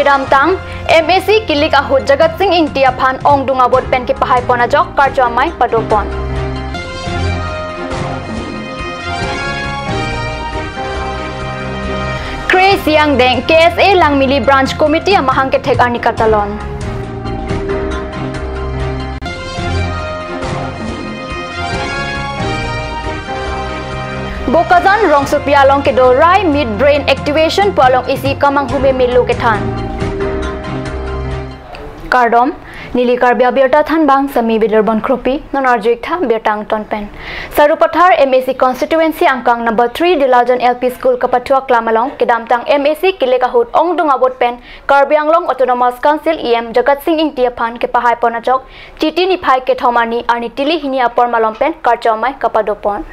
kedam tang MSC kilik ahut jagat sing India phan ong dunga bot pen ke pahai pona jok karjo amai padopon. Chris yang deng KSA Langmili branch committee amahang ke thek arni katalon. Bokazan rong supia long ke do rai mid brain activation pualong isi kamang hume milu ke than. Kardom nili Karbi abirta than bang sami biderbon kropi nonarjik tha birtang tonpen. Sarupathar MSC constituency angkang number 3 Dilajan LP school kapatuak klamalong kedamtang MSC kilekahut ongdung abot pen Karbi Anglong Autonomous Council EM Jagat Singh India phan ke pahai ponajok chiti ni phai ke thomani ani tili hini apor malompen karchomai kapadopon.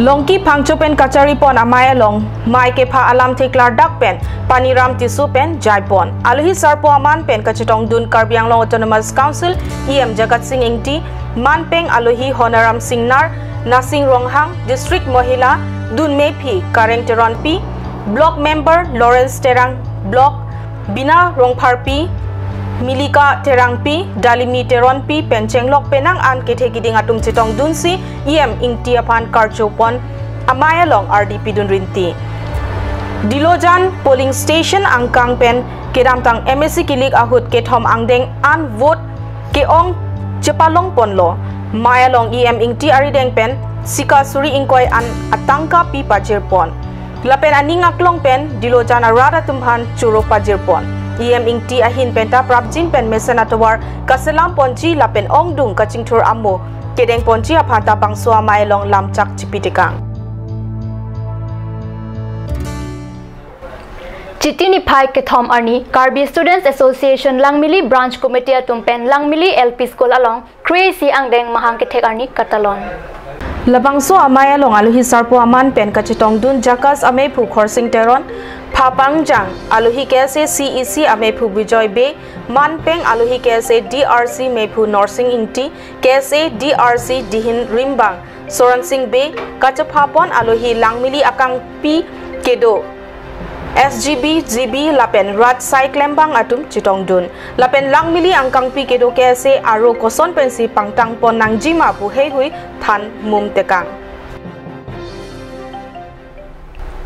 Longki pangchopen kachari pon amaya long mai ke pha alam theklar dak pen paniram tisu pen jaipon aluhi sarpo aman pen kachitong dun Karbi Anglong Autonomous Council EM Jagat Singh Ingti manpeng aluhi honaram singnar nasing ronghang district mohila dun mepi kareng teronpi block member Lawrence Terang block bina rongpharpi Milika Terangpi Dalimi Teronpi Penchenglok Penang an Kethekiding atum chitong dunsi EM Ingtia phan Karchopon Amaya long RDP dun rinti Dilojan polling station angkang pen kedamtang MSC kilik ahut kethom angdeng an vote ke ong chepalong ponlo Maya long EM Ingti arideng pen sika suri ingkoi an atangka pi pajirpon lapen aning aklong pen Dilojan arada tumphan churo pajirpon EM Ingti ahin penta prapjin pen mesanatawar kaselam ponji lapen ongdung kachingthur ammo kedeng ponji aphata pangsua mailong lamchak chipitikang Chitini phai ke thom arni Karbi Students Association Langmili branch committee tumpen Langmili LP school along crazy angdeng mahang ke thek arni katalon Labangso amaya long aluhi sarpo aman pen kachitong dun jakas ame phu khorsing teron Papangjang aluhi kese CEC amephu Bijoy Bay Manpeng aluhi kese DRC mephu Norsing Inti kese DRC Dihin Rimbang Soransing Bay Kachapapon aluhi Langmili akang P Kedo SGB GB lapen Rat Cyclembang atum Chitongdun lapen Langmili angkang P Kedo kese aro koson pensi pangtang pon nang jima pu hui than mum tekang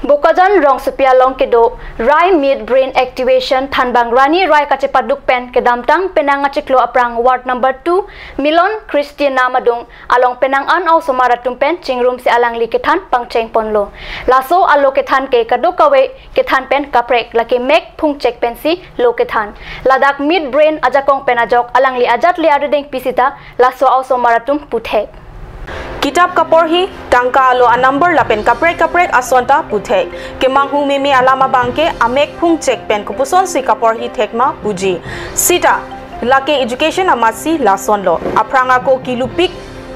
Bokajan rong supia long kedo rai mid brain activation thanbang rani rai kachepaduk pen kedamtang penang achiklo aprang ward number 2 Milon Christiana Madung along penang an au somaratum pen chingrum se alang likethan pangcheng ponlo laso alokethan ke kadokawe kethan pen kaprek lake mek phung check pen si lokethan ladak mid brain ajakong penajok alang li ajat li adeng pisita laso au somaratum puthe Kitab kaporhi tangka alo a number lapen kaprek asonta puthe kemanghu mimi alama bangke amek phung check pen kupuson si kaporhi thekma puji sita lake education amasi lason lo apranga ko kilupik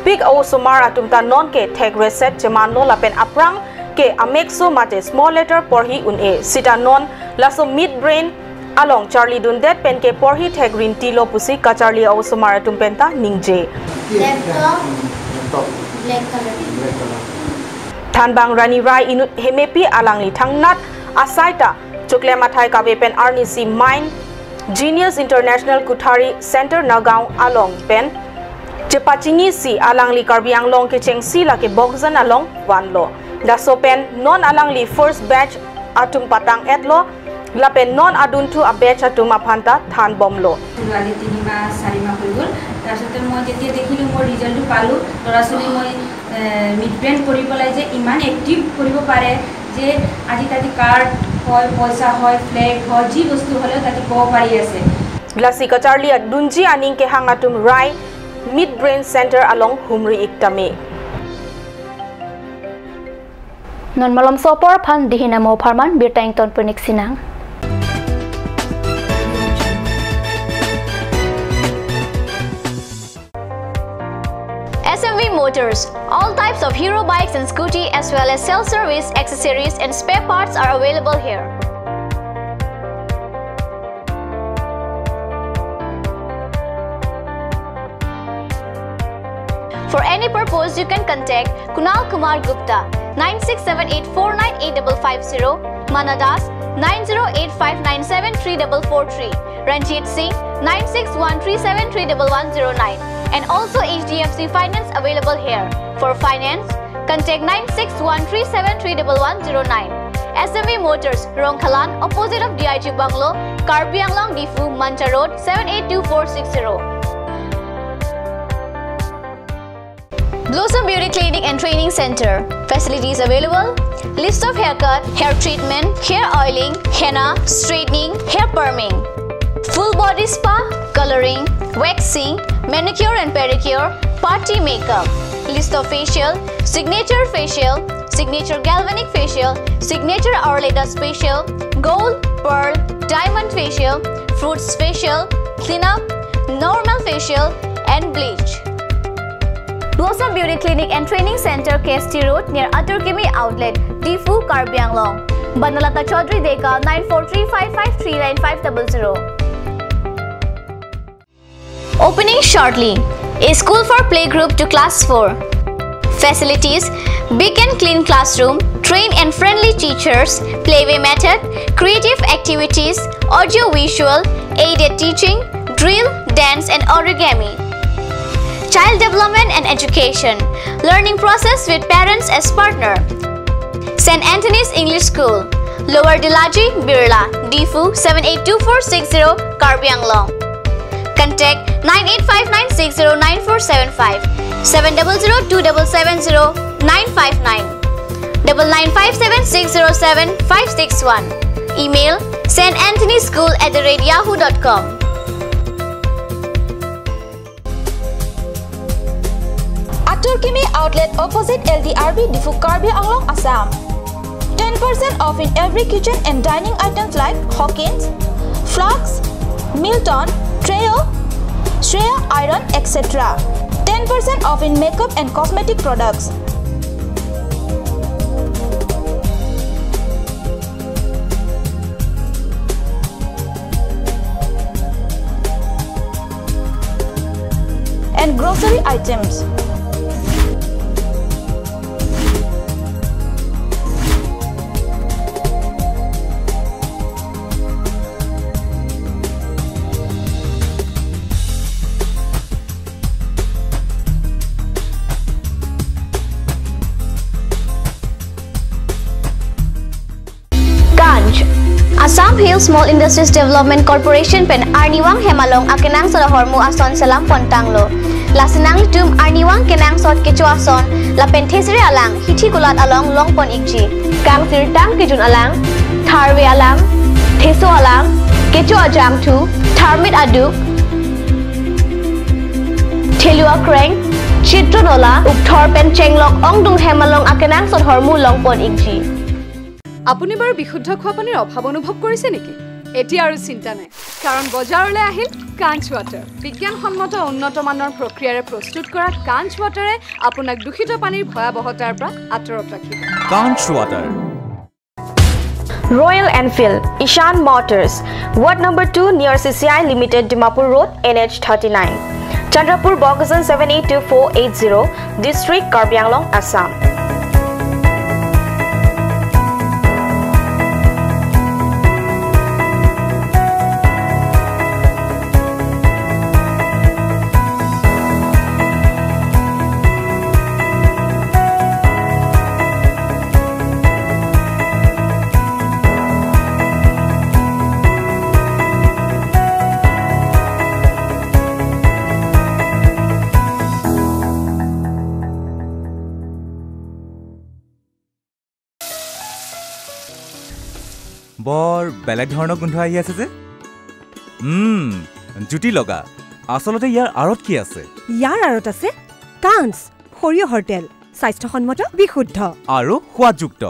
pik o somar atumta non ke thek reset jeman lo lapen aprang ke amek so mate small letter porhi un e sita non laso mid brain along Charlie Dundet pen ke porhi thek rin tilo pusi ka Charlie o somar atumpenta ningje Black color. Thanbang Rani Rai inut hemepi alangli thangnat asaita chukle mathai kabe pen RNC Mind Genius International Kuthari Center Nagaon along pen chepachingi si alangli Karbi Anglong ke chengsi la ke bogzan along wanlo daso pen non alangli first batch atum patang etlo lapen non aduntu a batch atum aphanta than bomlo Tuali tinima sarima hoigol তারসাথে মই যেতিয়া দেখিলো মোৰ ৰিজাল্টটো পালো লৰাছলি মই মিডব্ৰেন কৰিব লাগে যে ইমান এক্টিভ কৰিব পাৰে যে আজি তাতি কাৰ্ড হয় পইচা হয় ফ্লেগ হয় যি বস্তু হলে তাতি কব পাৰি আছে গ্লাসি কাচারলি দুনজি আনিং ke hangatum rai mid brain center along humri iktame non malom sopor phan dihina mo pharman birtaing ton punik sinang SMV Motors. All types of hero bikes and scooty as well as self-service, accessories and spare parts are available here. For any purpose, you can contact Kunal Kumar Gupta 9678498550, Manadas 9085973443, Ranjit Singh 9613731109, and also HDFC Finance available here. For finance, contact 9613731109. SME Motors, Rongkhalan, opposite of DIG Bungalow, Karbi Anglong Difu, Mancha Road, 782460. Blossom Beauty Clinic and Training Center. Facilities available: list of haircut, hair treatment, hair oiling, henna, straightening, hair perming, full body spa, coloring, waxing, manicure and pedicure, party makeup. List of facial: signature facial, signature galvanic facial, signature Aurelatus facial, gold, pearl, diamond facial, fruits facial, cleanup, normal facial, and bleach. Blossom Beauty Clinic and Training Center, KST Road, near Aturkimi Outlet, Difu, Karbi Anglong. Banalata Chaudhary Deka 9435539500. Opening shortly. A school for playgroup to class 4. Facilities: big and clean classroom, trained and friendly teachers, playway method, creative activities, audio visual, aided teaching, drill, dance and origami. Child development and education, learning process with parents as partner. St. Anthony's English School, Lower Dilaji, Birla, Difu 782460, Karbi Anglong. Contact 9859609475, 70027709599, 99576075661. Email santanthonyschool@yahoo.com. Aturkimi Outlet opposite LDRB, Difu, Karbi Anglong, Assam. 10% off in every kitchen and dining items like Hawkins, Flax, Milton, Treo, Shreya Iron, etc. 10% off in makeup and cosmetic products. And grocery items. Assam Hill Small Industries Development Corporation pen Arniwang Hemalong akenang sa hormu ason salam pontanglo. Lasinang litum Arniwang kenang sot kecho ason la penthesire alang hithi kulat along longpon ikji. Kang sirtang kijun alang, tharwe alang, theso alang, kecho ajam tu, tharmit aduk, thelua kreng, chitronola, ukthor pen chenglok ongdung Hemalong akenang sot hormu longpon ikji. আপুনি বাৰু বিশুদ্ধ খোৱা পানীৰ অভাৱ অনুভৱ কৰিছে নেকি? এতিয়া আৰু চিন্তা নাই, কাৰণ বজাৰলৈ আহিল কাঞ্চ ৱাটাৰ। বিজ্ঞানসন্মত উন্নত মানৰ প্ৰক্ৰিয়াৰে প্ৰস্তুত কৰা কাঞ্চ ৱাটাৰে আপোনাক দূষিত পানীৰ ভয়াৱহতাৰ পৰা আঁতৰত ৰাখিব। কাঞ্চ water. Royal Enfield, Ishan Motors, Ward number 2 near CCI Limited, Dimapur Road, NH 39. Chandrapur, Bogazan 782480, District, Karbi Anglong, Assam. বৰ বেলেগ ধৰণৰ গোন্ধ আহি আছে যে জুটি লগা আসলতে ইয়াৰ আৰত কি আছে ইয়াৰ আৰত আছে কাঞ্চ সৰিয়হৰ তেল স্বাস্থ্যসন্মত বিশুদ্ধ আৰু সোৱাদযুক্ত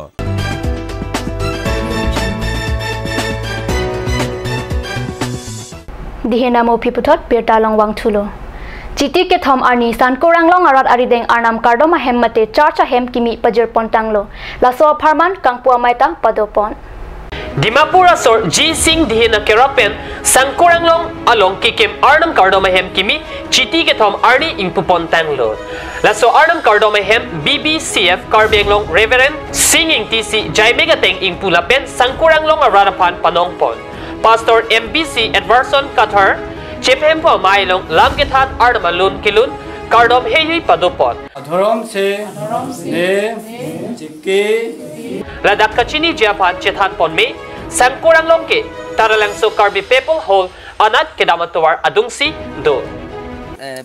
Dihenamo piputot birtalong wang thulo. Chiti ke thom arni san koranglong arat arideng arnam kardoma hemmate charcha hem kimi pajir pontanglo. Laso farman kangpua maita padopon. Dimapur asor G Singh dihina kerapen sangkuranglong along kikim Arnam Kardomahem kimi chiti ketom Arni ingpupon tanglo. Laso Arnam Kardomahem BBCF Karbianglong Reverend Singing TC Jaimegateng ingpulapen sangkuranglong ararapan panongpon. Pastor MBC Edwardson Qatar Chepempo mailong lamgethan Arnamalun kilun Kardom hehi padupon. Adhorom se ne chike Ladak kachini Japan chethan ponme sangkurang longke taralang so Karbi people hole anat kedamatuar adungsi do.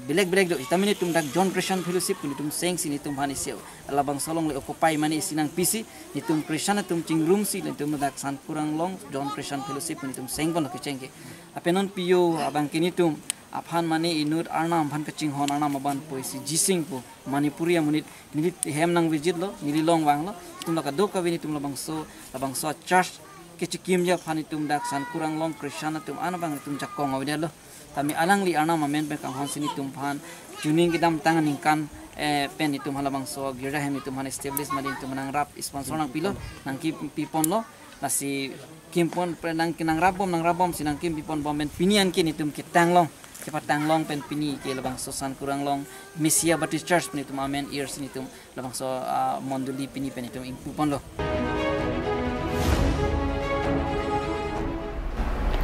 Bilek do itamini tum dak John Christian fellowship ni tum seng sini tum hani sel alabang solong le occupy mani sinang PC ni tum Christian tum ching room si le tum dak sangkurang long John Christian fellowship ni tum seng bon ke chengke apenon piyo abang kini tum aphan mani inut arnam phan kaching hon arnam aban poisi jising po manipuria munit milit hem nang visit lo mili long wang lo tum laka do ka vini tum labang so church kechikim ja phan tum dak sangkurang long Christian tum anabang tum jakong awde lo kami alang li arnam amen pe kang hon sini tum phan tuning kidam tangan ningkan pen itum halabang so gira hem itum han establish madin tum nang rap sponsor nang pilo nang ki pipon lo nasi kimpon nang kinang rabom sinang kim pipon bomben pinian kin itum kitang long Cepatang long pen pini ke labang so sangkurang long Misia Baptist Church pen itum amen ears nitum labang so monduli pini pen itum ingpupon lo.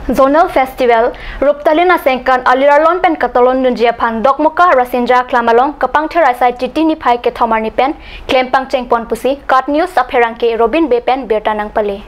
Zonal Festival Ruptalina Sengkan Aliralon pen Katalon Dunjia Pan Dokmuka Rasinja Klamalong Kapang Terasai Titini Pai ke Thomarni pen Klempang Chengpon Pusi Kat News Apherangke Robin Bepen Bertanang Pale.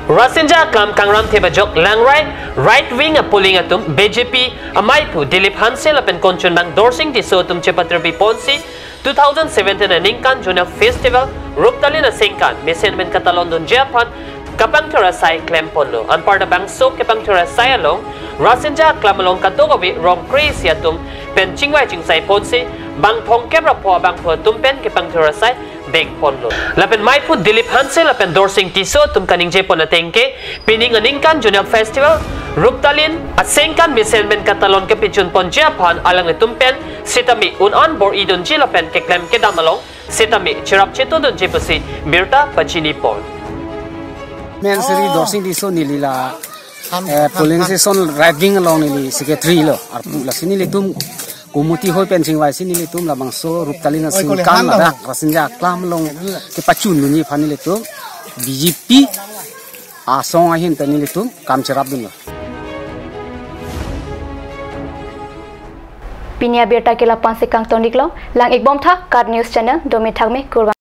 Rasinja Klam Kangram Tebajok Langrai right wing a pulling atum BJP Amaipu Dilip Hansel apen Konchun Bang Dorsing Disotum Chepatrapi Ponsi 2017 Ningkan Juna Festival Ruptalina Sengkan Mesenmen Katalon Dunjia Pan Kapang Terasai Klemponlo Anparda Bang So Kapang Terasai along Rasinja Klamalong Katogawi Rom Crazy atum Pen Chingwai Chingsai Ponsi Bang Pong Kebra Po Bang Po Tumpen Kapang Terasai Beng Ponlo. Lapen Maipu Dilip Hansel lapen Dorsing Tiso tum kaning Jepon atengke pining aningkan Junior Festival Ruptalin at Sengkan Misenmen Katalon ke Pichun Pon Japan alang itumpen sitami unan bor idon jilapen ke klem ke damalong sitami chirap cheto don jepusi Mirta Pachini Pon. Men seri Dorsing Tiso nilila polling session right wing along nili secretary lo arpu la sini litum Kumuti hoi penting wai sini litum labang so Ruptalina Sengkan ada Rasinja Klam long ke pacun lunyi phani litum BJP asong ahin tani litum kam cerap dulu. Pinia Berta ke lapang sekang tondiklo lang ikbom tha Kat News Channel domi thakme kurban